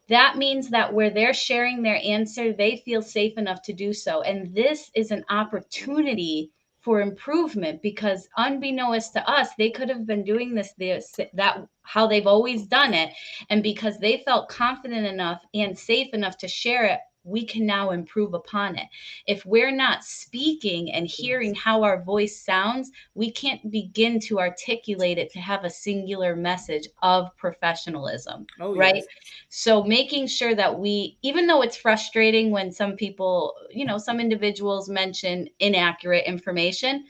That means that where they're sharing their answer, they feel safe enough to do so. And this is an opportunity for improvement, because unbeknownst to us, they could have been doing that how they've always done it. And because they felt confident enough and safe enough to share it, we can now improve upon it. If we're not speaking and hearing how our voice sounds, we can't begin to articulate it to have a singular message of professionalism, right? Yes. So making sure that we, even though it's frustrating when some people, some individuals mention inaccurate information,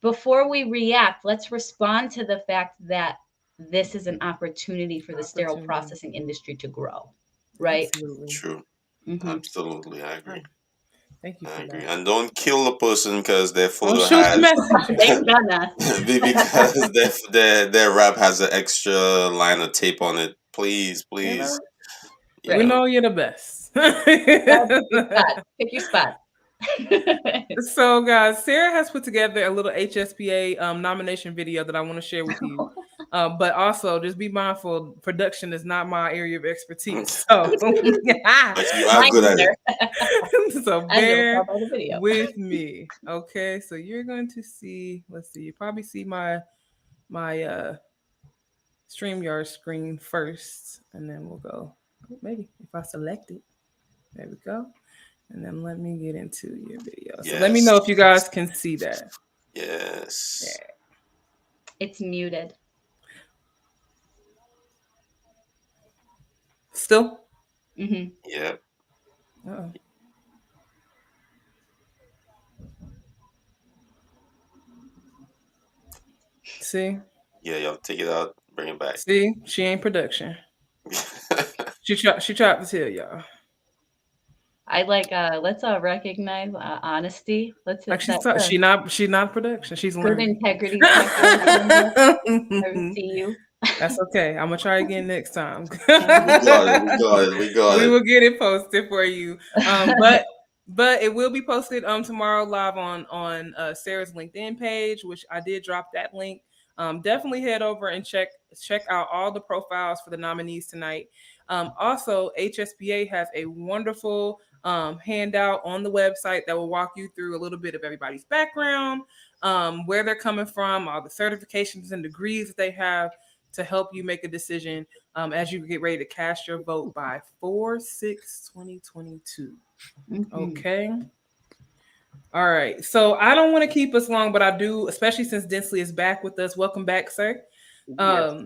before we react, let's respond to the fact that this is an opportunity for the sterile processing industry to grow, right? Absolutely. True. Mm-hmm. Absolutely, I agree. Thank you for that. And don't kill a person because their photo shoot the message. because their rap has an extra line of tape on it. Please. We know you're the best. Pick your spot. So, guys, Sarah has put together a little HSPA nomination video that I want to share with you. But also, just be mindful, production is not my area of expertise. So, you are good at it. So bear with me. Okay, so you're going to see. Let's see. You probably see my StreamYard screen first, and then we'll go. Maybe if I select it, there we go. And then let me get into your video. So let me know if you guys can see that. Yes. Yeah. It's muted. Still? Mm-hmm. Yep. Uh-oh. See? Yeah, y'all take it out, bring it back. See? She ain't production. She tried to tell y'all. I let's recognize honesty. Let's she's not production. She's good learning. Integrity. I see you. That's okay. I'm gonna try again next time. We got it. We will get it posted for you. But it will be posted tomorrow live on Sarah's LinkedIn page, which I did drop that link. Definitely head over and check out all the profiles for the nominees tonight. Also, HSPA has a wonderful handout on the website that will walk you through a little bit of everybody's background, where they're coming from, all the certifications and degrees that they have to help you make a decision as you get ready to cast your vote by 4/6/2022. Mm-hmm. Okay. All right. So I don't want to keep us long, but I do, especially since Densley is back with us. Welcome back, sir. Yes.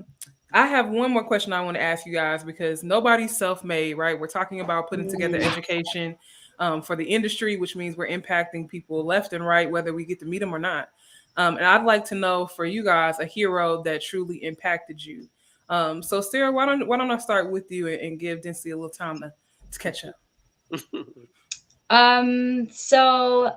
I have one more question I want to ask you guys, because nobody's self-made, right? We're talking about putting together education for the industry, which means we're impacting people left and right, whether we get to meet them or not. And I'd like to know for you guys a hero that truly impacted you. So Sarah, why don't I start with you and give Densley a little time to catch up? So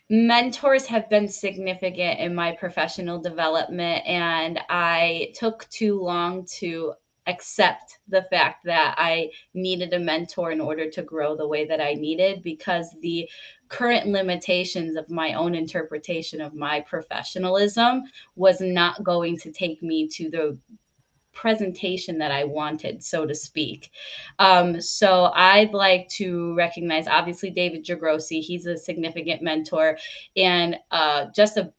mentors have been significant in my professional development, and I took too long to accept the fact that I needed a mentor in order to grow the way that I needed, because the current limitations of my own interpretation of my professionalism was not going to take me to the presentation that I wanted, so to speak. So I'd like to recognize, obviously, David Jagrossi. He's a significant mentor, and just a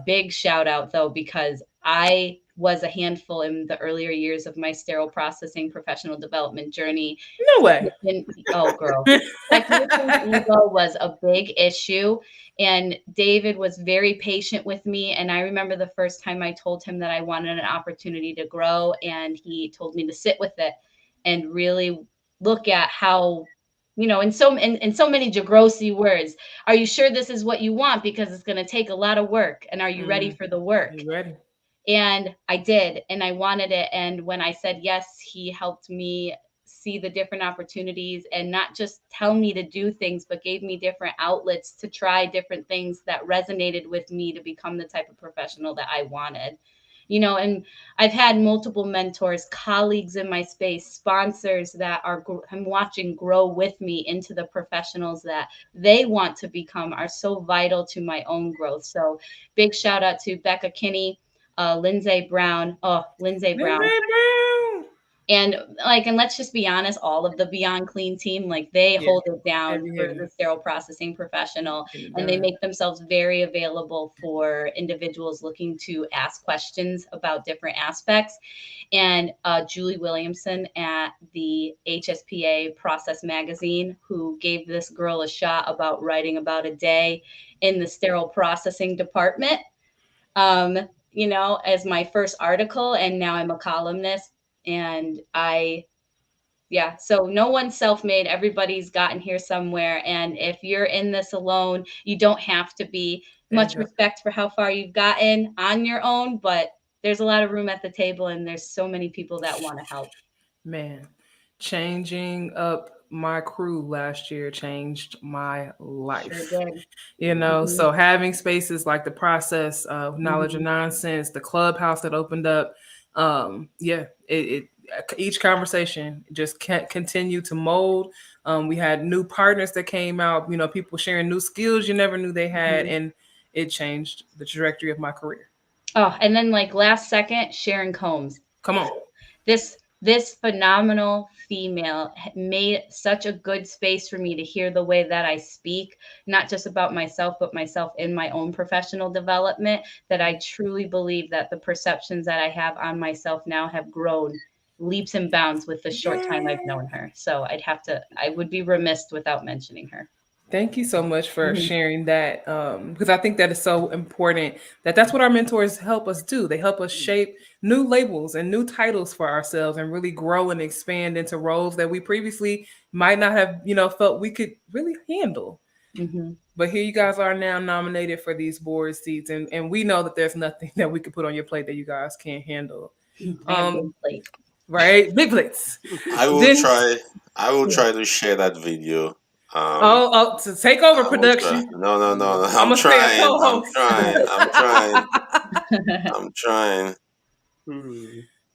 big shout out, though, because I was a handful in the earlier years of my sterile processing professional development journey. No way. Oh, girl. Technician ego was a big issue. And David was very patient with me. And I remember the first time I told him that I wanted an opportunity to grow, and he told me to sit with it and really look at how, in so many Jagrossi words, are you sure this is what you want? Because it's going to take a lot of work. And are you ready for the work? You ready? And I did, and I wanted it. And when I said yes, he helped me see the different opportunities, and not just tell me to do things, but gave me different outlets to try different things that resonated with me to become the type of professional that I wanted. you know, and I've had multiple mentors, colleagues in my space, sponsors that I'm watching grow with me into the professionals that they want to become, are so vital to my own growth. So big shout out to Becca Kinney, Lindsay Brown. Oh, Lindsay Brown. And let's just be honest, all of the Beyond Clean team, they hold it down for the sterile processing professional, and they make themselves very available for individuals looking to ask questions about different aspects. And Julie Williamson at the HSPA Process Magazine, who gave this girl a shot about writing about a day in the sterile processing department, you know, as my first article, and now I'm a columnist. And so no one's self-made. Everybody's gotten here somewhere. And if you're in this alone, you don't have to be. Much respect for how far you've gotten on your own, but there's a lot of room at the table, and there's so many people that want to help. Man, changing up my crew last year changed my life. Sure did. You know, so having spaces like the Process of Knowledge and Nonsense, the Clubhouse that opened up, each conversation just can't continue to mold. We had new partners that came out, you know, people sharing new skills you never knew they had, and it changed the trajectory of my career. Oh, and then last second, Sharon Combs. Come on. This phenomenal female made such a good space for me to hear the way that I speak, not just about myself, but myself in my own professional development, that I truly believe that the perceptions that I have on myself now have grown leaps and bounds with the short time I've known her. So I would be remiss without mentioning her. Thank you so much for sharing that, because I think that is so important. That's what our mentors help us do. They help us shape new labels and new titles for ourselves and really grow and expand into roles that we previously might not have, you know, felt we could really handle. But here you guys are now nominated for these board seats, and we know that there's nothing that we could put on your plate that you guys can't handle. Right? Big plates. I will try to share that video. To take over production. No. I'm trying.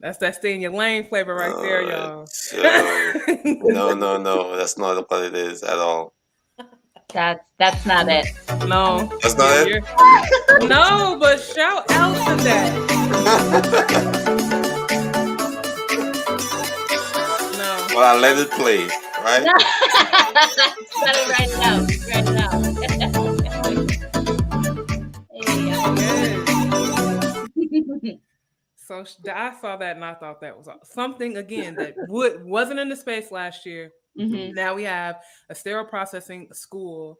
That's that stay in your lane flavor right there, y'all. No. That's not what it is at all. That's not it. No. That's not it? No, but shout out to that. No. Well, I let it play, right? Let it write it out. So I saw that and I thought that was something, again, that wasn't in the space last year. Now we have a sterile processing school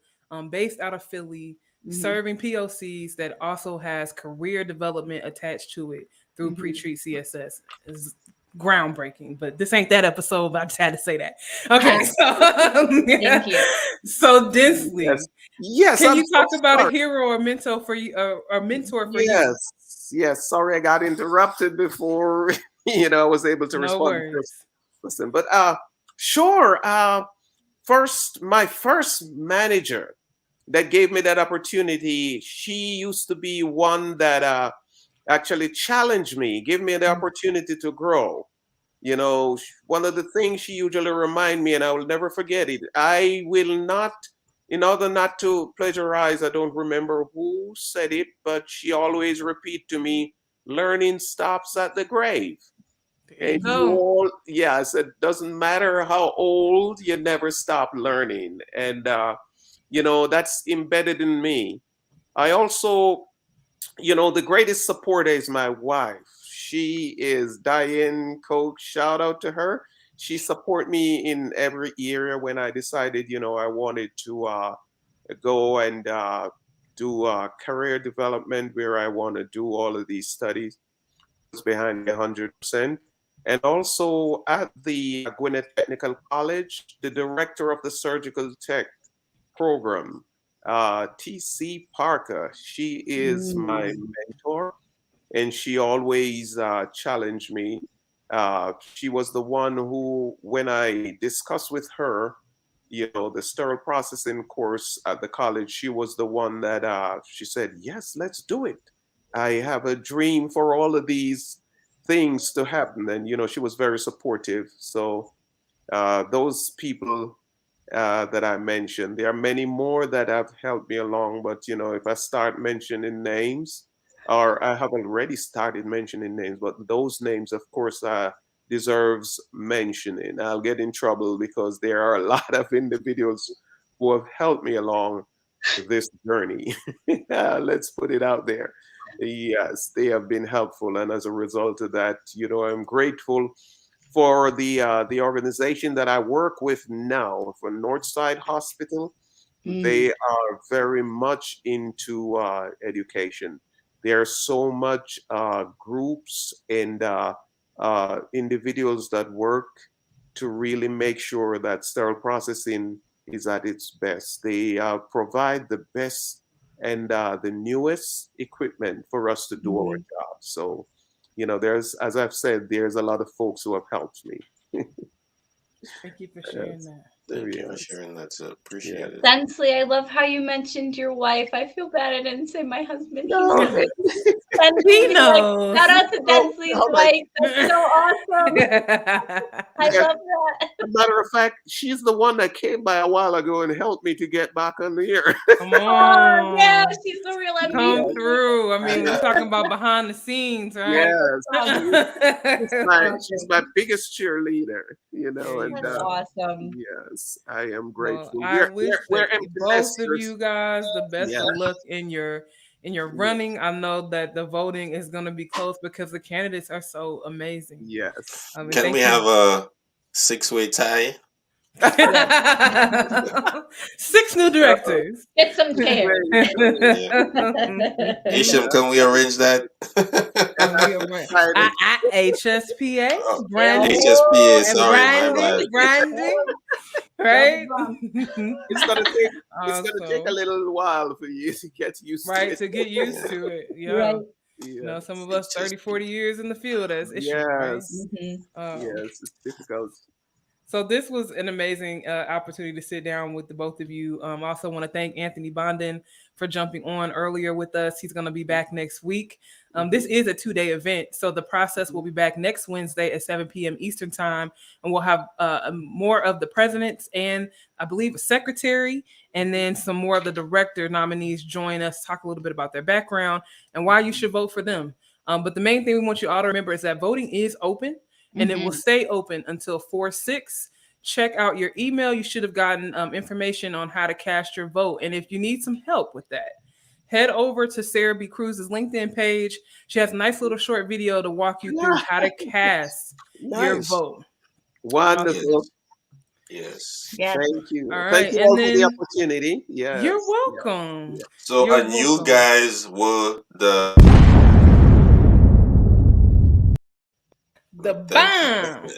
based out of Philly, serving POCs that also has career development attached to it through pre-treat CSS. It's groundbreaking, but this ain't that episode, but I just had to say that. Okay, Thank you. So Dinsley, yes. Can you talk about a hero or mentor for you, or mentor for you? Yes. Sorry, I got interrupted before I was able to respond. Listen, but sure. My first manager that gave me that opportunity, she used to be one that actually challenged me, gave me the opportunity to grow. You know, one of the things she usually remind me, and I will never forget it, I will not, in order not to plagiarize, I don't remember who said it, but she always repeat to me, learning stops at the grave. And I said, doesn't matter how old, you never stop learning. And, that's embedded in me. I also, the greatest supporter is my wife. She is Diane Coke. Shout out to her. She support me in every area when I decided, I wanted to go and do career development where I want to do all of these studies. It's behind me 100%. And also at the Gwinnett Technical College, the director of the surgical tech program, T.C. Parker, she is my mentor, and she always challenged me. She was the one who, when I discussed with her, the sterile processing course at the college, she was the one that she said, yes, let's do it. I have a dream for all of these things to happen. And, she was very supportive. So those people that I mentioned, there are many more that have helped me along. But, if I start mentioning names, or I have already started mentioning names, but those names, of course, deserves mentioning. I'll get in trouble because there are a lot of individuals who have helped me along this journey. Let's put it out there. Yes, they have been helpful, and as a result of that, I'm grateful for the organization that I work with now, for Northside Hospital. They are very much into education. There are so much groups and individuals that work to really make sure that sterile processing is at its best. They provide the best and the newest equipment for us to do our job. So, there's, as I've said, there's a lot of folks who have helped me. Thank you for sharing that. Thank you for sharing that. Appreciate it. Sensley, I love how you mentioned your wife. I feel bad I didn't say my husband. No. He knows. Shout out to Sensley's wife. That's so awesome. I love that. As a matter of fact, she's the one that came by a while ago and helped me to get back on the air. Come on. Oh, yeah, she's the real MVP. Come through. I mean, we're talking about behind the scenes, right? Yes. She's my biggest cheerleader, and that's awesome. Yes, I am grateful. Well, I wish we're both of you guys the best Yeah. of luck in your running. I know that the voting is going to be close because the candidates are so amazing. Yes. Can we have a 6-way tie? 6 new directors. Get some care. Isham, can we arrange that? HSPA, HSPA, sorry, branding, right? It's gonna take a little while for you to get used to it. To get used to it. Yeah. Right. Yes. Some of us 30, 40 years in the field as issues. Yes. Right? Yes, it's difficult. So this was an amazing opportunity to sit down with the both of you. I also want to thank Anthony Bondin for jumping on earlier with us. He's going to be back next week. This is a 2-day event, so the process will be back next Wednesday at 7 p.m. Eastern time, and we'll have more of the presidents and I believe a secretary, and then some more of the director nominees join us, talk a little bit about their background and why you should vote for them. But the main thing we want you all to remember is that voting is open. And it will stay open until 4/6. Check out your email. You should have gotten information on how to cast your vote. And if you need some help with that, head over to Sarah B. Cruz's LinkedIn page. She has a nice little short video to walk you through how to cast your vote. Wonderful. Yes. Thank you. All right. Thank you all for the opportunity. Yes. You're welcome. Yeah. So, you guys were the bomb.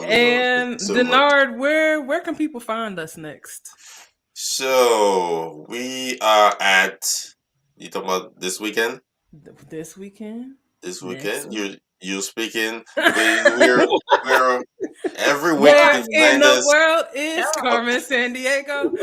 And Denard, where can people find us next? So we are at, you talking about this weekend? This weekend? This weekend? You're speaking. We're every week. Where in the world is Carmen Sandiego?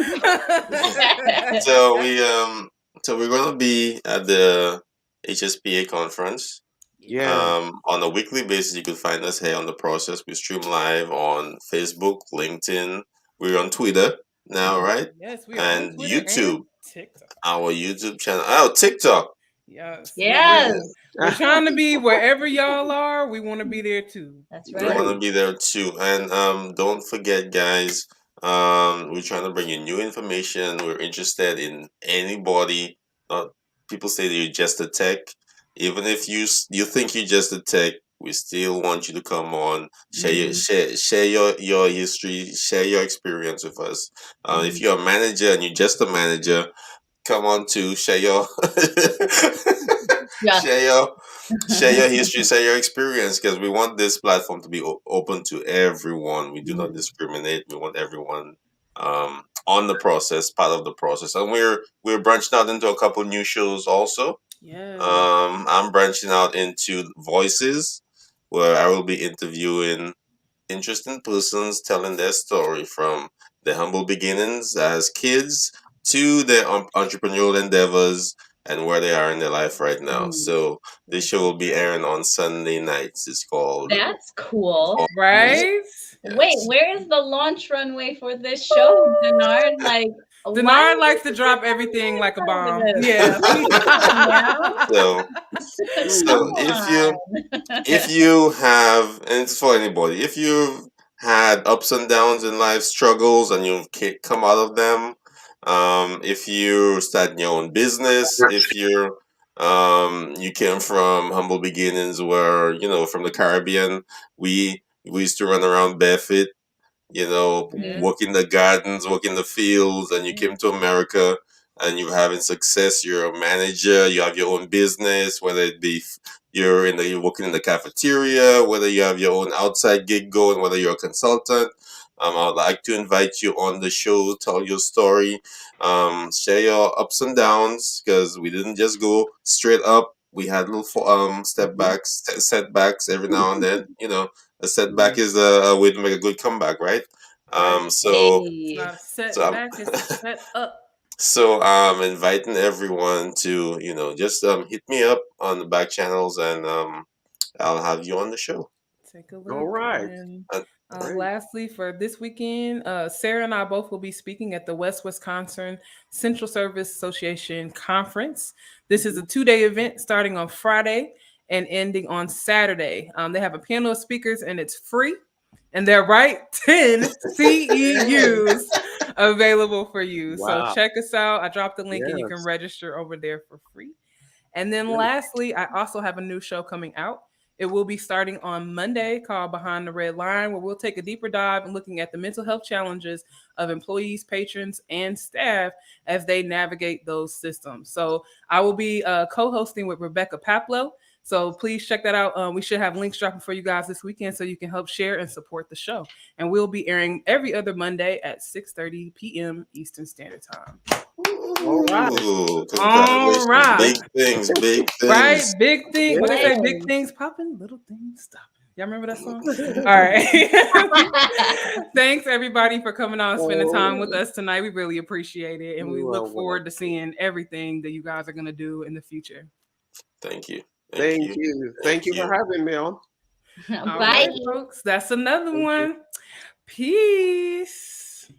So we're gonna be at the HSPA conference. Yeah. On a weekly basis, you can find us here on The Process. We stream live on Facebook, LinkedIn. We're on Twitter now, right? Yes, we are. And on YouTube. And TikTok. Our YouTube channel. Oh, TikTok. Yes. We're trying to be wherever y'all are. We want to be there too. That's right. We want to be there too. And don't forget, guys, we're trying to bring you new information. We're interested in anybody. People say that you're just a tech. Even if you think you're just a tech, we still want you to come on, share your history, share your experience with us. If you're a manager and you're just a manager, come on to share your share your history, share your experience, because we want this platform to be open to everyone. We do not discriminate. We want everyone on the process, part of the process, and we're branching out into a couple new shows also. Yeah. I'm branching out into Voices, where I will be interviewing interesting persons telling their story from their humble beginnings as kids to their entrepreneurial endeavors and where they are in their life right now. So this show will be airing on Sunday nights. It's called. That's cool. Right? Wait, where is the launch runway for this show, Denard? Like, Denard likes to drop everything like a bomb. Yeah. So if you have, and it's for anybody, if you've had ups and downs in life, struggles, and you've come out of them, if you start your own business, if you're you came from humble beginnings where, from the Caribbean, we used to run around barefoot, work in the gardens, work in the fields, and you came to America and you're having success. You're a manager, you have your own business, whether it be you're working in the cafeteria, whether you have your own outside gig going, whether you're a consultant. I would like to invite you on the show, tell your story, share your ups and downs, because we didn't just go straight up. We had little setbacks every now and then. A setback is a way to make a good comeback, right? So it's not a setback, it's a set up. So I'm inviting everyone to, just hit me up on the back channels, and I'll have you on the show. Take a look. All right. And lastly, for this weekend, Sarah and I both will be speaking at the West Wisconsin Central Service Association Conference. This is a 2-day event starting on Friday and ending on Saturday. They have a panel of speakers, and it's free. And they're 10 CEUs available for you. Wow. So check us out. I dropped the link and you can register over there for free. And then lastly, I also have a new show coming out. It will be starting on Monday called Behind the Red Line, where we'll take a deeper dive and looking at the mental health challenges of employees, patrons, and staff as they navigate those systems. So I will be co-hosting with Rebecca Paplow. So please check that out. We should have links dropping for you guys this weekend so you can help share and support the show. And we'll be airing every other Monday at 6:30 p.m. Eastern Standard Time. All right. Big things. Right, big things. What they say, big things popping, little things stopping. Y'all remember that song? All right. Thanks, everybody, for coming on and spending time with us tonight. We really appreciate it. And we look forward to seeing everything that you guys are going to do in the future. Thank you. Thank you for having me on. Bye, right, folks. That's another one. Peace.